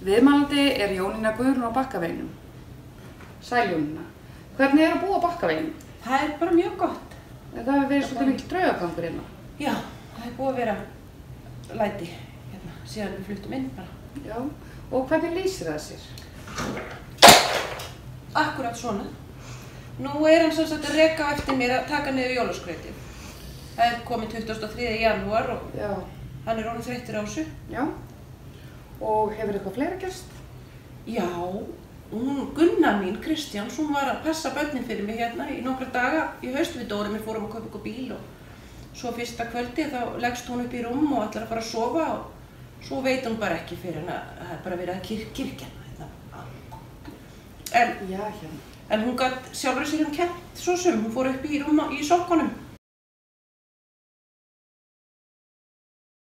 Viðmælandi Jónína Guðrún á Bakkaveginum. Sæl Jónína. Hvernig að búa á Bakkaveginum? Það bara mjög gott. Það hefur verið svolítið mikill draugagangur hérna. Já, það búið að vera læti hérna, síðan við fluttum inn bara. Já, og hvernig lýsir það sér? Akkurat svona. Nú hann sem sagt að reka á eftir mér að taka niður jólaskrautið. Það komið 23. janúar og hann orðinn þreyttur á þessu. Já. Og hefur eitthvað fleira gerst? Já, Gunna mín, Kristjáns, hún var að passa börnin fyrir mig hérna í nokkra daga í haust. Við Dóri mér fórum að kaupa okkur bíl og svo fyrsta kvöldi þá leggst hún upp í rúm og ætlar að fara að sofa og svo veit hún bara ekki fyrir henni að það bara verið að kirkjana hérna. En hún gat sjálfur sér kennt svo sem, hún fór upp í rúm í sokkunum